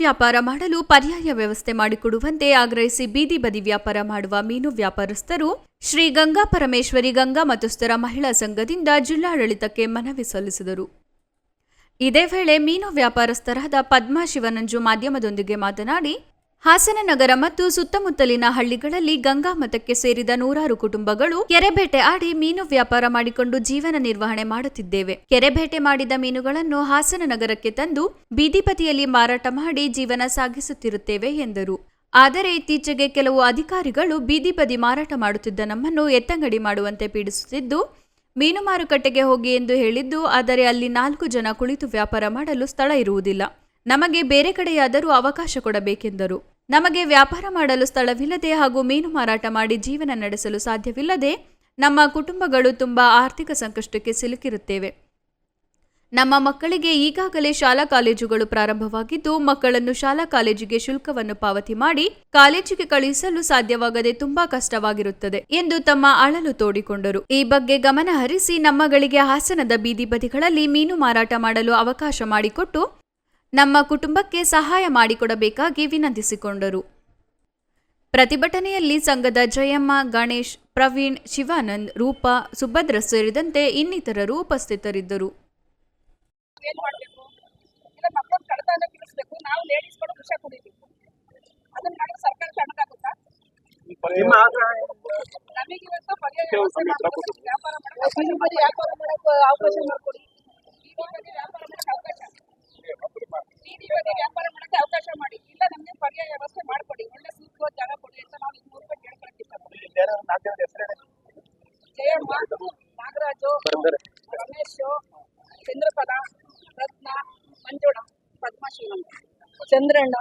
ವ್ಯಾಪಾರ ಮಾಡಲು ಪರ್ಯಾಯ ವ್ಯವಸ್ಥೆ ಮಾಡಿಕೊಡುವಂತೆ ಆಗ್ರಹಿಸಿ ಬೀದಿ ಬದಿ ವ್ಯಾಪಾರ ಮಾಡುವ ಮೀನು ವ್ಯಾಪಾರಸ್ಥರು ಶ್ರೀ ಗಂಗಾ ಪರಮೇಶ್ವರಿ ಗಂಗಾ ಮತಸ್ಥರ ಮಹಿಳಾ ಸಂಘದಿಂದ ಜಿಲ್ಲಾಡಳಿತಕ್ಕೆ ಮನವಿ ಸಲ್ಲಿಸಿದರು. ಇದೇ ವೇಳೆ ಮೀನು ವ್ಯಾಪಾರಸ್ಥರಾದ ಪದ್ಮಾ ಶಿವನಂಜು ಮಾಧ್ಯಮದೊಂದಿಗೆ ಮಾತನಾಡಿ, ಹಾಸನ ನಗರ ಮತ್ತು ಸುತ್ತಮುತ್ತಲಿನ ಹಳ್ಳಿಗಳಲ್ಲಿ ಗಂಗಾ ಮತಕ್ಕೆ ಸೇರಿದ ನೂರಾರು ಕುಟುಂಬಗಳು ಕೆರೆಬೇಟೆ ಆಡಿ ಮೀನು ವ್ಯಾಪಾರ ಮಾಡಿಕೊಂಡು ಜೀವನ ನಿರ್ವಹಣೆ ಮಾಡುತ್ತಿದ್ದೇವೆ. ಕೆರೆಬೇಟೆ ಮಾಡಿದ ಮೀನುಗಳನ್ನು ಹಾಸನ ನಗರಕ್ಕೆ ತಂದು ಬೀದಿಬದಿಯಲ್ಲಿ ಮಾರಾಟ ಮಾಡಿ ಜೀವನ ಸಾಗಿಸುತ್ತಿರುತ್ತೇವೆ ಎಂದರು. ಆದರೆ ಇತ್ತೀಚೆಗೆ ಕೆಲವು ಅಧಿಕಾರಿಗಳು ಬೀದಿ ಬದಿ ಮಾರಾಟ ಮಾಡುತ್ತಿದ್ದ ನಮ್ಮನ್ನು ಎತ್ತಂಗಡಿ ಮಾಡುವಂತೆ ಪೀಡಿಸುತ್ತಿದ್ದು, ಮೀನು ಮಾರುಕಟ್ಟೆಗೆ ಹೋಗಿ ಎಂದು ಹೇಳಿದ್ದು, ಆದರೆ ಅಲ್ಲಿ 4 ಜನ ಕುಳಿತು ವ್ಯಾಪಾರ ಮಾಡಲು ಸ್ಥಳ ಇರುವುದಿಲ್ಲ. ನಮಗೆ ಬೇರೆ ಕಡೆಯಾದರೂ ಅವಕಾಶ ಕೊಡಬೇಕೆಂದರು. ನಮಗೆ ವ್ಯಾಪಾರ ಮಾಡಲು ಸ್ಥಳವಿಲ್ಲದೆ ಹಾಗೂ ಮೀನು ಮಾರಾಟ ಮಾಡಿ ಜೀವನ ನಡೆಸಲು ಸಾಧ್ಯವಿಲ್ಲದೆ ನಮ್ಮ ಕುಟುಂಬಗಳು ತುಂಬಾ ಆರ್ಥಿಕ ಸಂಕಷ್ಟಕ್ಕೆ ಸಿಲುಕಿರುತ್ತೇವೆ. ನಮ್ಮ ಮಕ್ಕಳಿಗೆ ಈಗಾಗಲೇ ಶಾಲಾ ಕಾಲೇಜುಗಳು ಪ್ರಾರಂಭವಾಗಿದ್ದು, ಮಕ್ಕಳನ್ನು ಶಾಲಾ ಕಾಲೇಜಿಗೆ ಶುಲ್ಕವನ್ನು ಪಾವತಿ ಮಾಡಿ ಕಾಲೇಜಿಗೆ ಕಳುಹಿಸಲು ಸಾಧ್ಯವಾಗದೆ ತುಂಬಾ ಕಷ್ಟವಾಗಿರುತ್ತದೆ ಎಂದು ತಮ್ಮ ಅಳಲು ತೋಡಿಕೊಂಡರು. ಈ ಬಗ್ಗೆ ಗಮನ ಹರಿಸಿ ನಮ್ಮಗಳಿಗೆ ಹಾಸನದ ಬೀದಿ ಬದಿಗಳಲ್ಲಿ ಮೀನು ಮಾರಾಟ ಮಾಡಲು ಅವಕಾಶ ಮಾಡಿಕೊಟ್ಟು ನಮ್ಮ ಕುಟುಂಬಕ್ಕೆ ಸಹಾಯ ಮಾಡಿಕೊಡಬೇಕಾಗಿ ವಿನಂತಿಸಿಕೊಂಡರು. ಪ್ರತಿಭಟನೆಯಲ್ಲಿ ಸಂಘದ ಜಯಮ್ಮ, ಗಣೇಶ್, ಪ್ರವೀಣ್, ಶಿವಾನಂದ್, ರೂಪಾ, ಸುಭದ್ರ ಸೇರಿದಂತೆ ಇನ್ನಿತರರು ಉಪಸ್ಥಿತರಿದ್ದರು. ವ್ಯಾಪಾರ ಮಾಡಕ್ಕೆ ಅವಕಾಶ ಮಾಡಿ, ಇಲ್ಲ ನಮಗೆ ಪರ್ಯಾಯ ವ್ಯವಸ್ಥೆ ಮಾಡಿಕೊಡಿ, ಒಳ್ಳೆ ಸೂಕ್ತವಾದ ಜಾಗ ಕೊಡಿ ಅಂತ ನಾವು 3 ರೂಪಾಯಿ ಕೇಳ್ಕೊಳ್ತೀವಿ. ಜಯಮ್ಮ, ನಾಗರಾಜು, ರಮೇಶ್, ಚಂದ್ರಕಲಾ, ರತ್ನ, ಮಂಜುಳ, ಪದ್ಮಾ ಶಿವನಂಜು, ಚಂದ್ರಣ್ಣ,